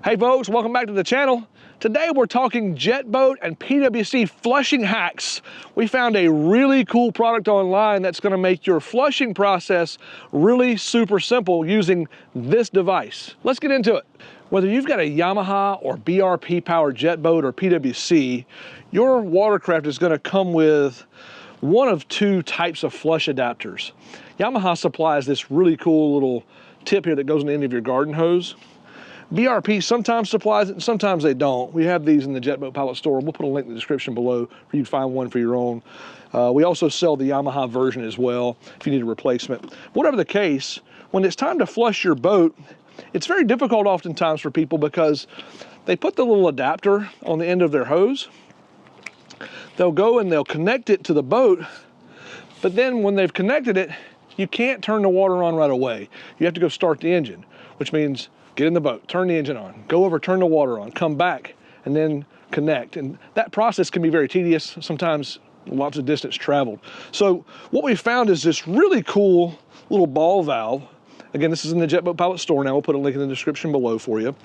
Hey folks, welcome back to the channel. Today we're talking jet boat and PWC flushing hacks. We found a really cool product online that's going to make your flushing process really super simple using this device. Let's get into it. Whether you've got a Yamaha or BRP powered jet boat or PWC, your watercraft is going to come with one of two types of flush adapters. Yamaha supplies this really cool little tip here that goes in the end of your garden hose. BRP sometimes supplies it and sometimes they don't. We have these in the Jet Boat Pilot store. We'll put a link in the description below for you to find one for your own. We also sell the Yamaha version as well if you need a replacement. Whatever the case, when it's time to flush your boat, it's very difficult oftentimes for people because they put the little adapter on the end of their hose. They'll go and they'll connect it to the boat, but then when they've connected it, you can't turn the water on right away. You have to go start the engine, which means get in the boat, turn the engine on, go over, turn the water on, come back, and then connect. And that process can be very tedious, sometimes lots of distance traveled. So what we found is this really cool little ball valve. Again, this is in the Jet Boat Pilot store now. We'll put a link in the description below for you.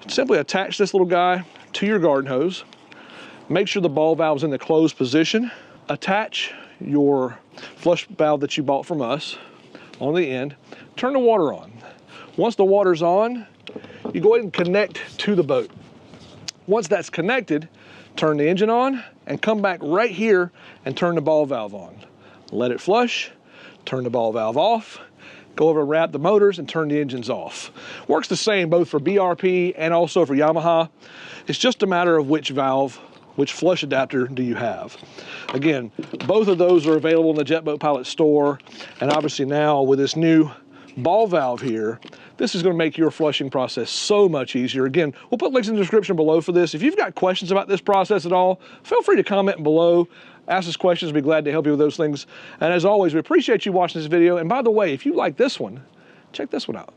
Simply attach this little guy to your garden hose. Make sure the ball valve's in the closed position. Attach your flush valve that you bought from us on the end. Turn the water on. Once the water's on, you go ahead and connect to the boat. Once that's connected, turn the engine on and come back right here and turn the ball valve on. Let it flush, turn the ball valve off, go over and wrap the motors and turn the engines off. Works the same both for BRP and also for Yamaha. It's just a matter of which valve, which flush adapter do you have. Again, both of those are available in the Jet Boat Pilot store, and obviously now with this new ball valve here, this is going to make your flushing process so much easier. Again, we'll put links in the description below for this. If you've got questions about this process at all, feel free to comment below. Ask us questions. We'll be glad to help you with those things. And as always, we appreciate you watching this video. And by the way, if you like this one, check this one out.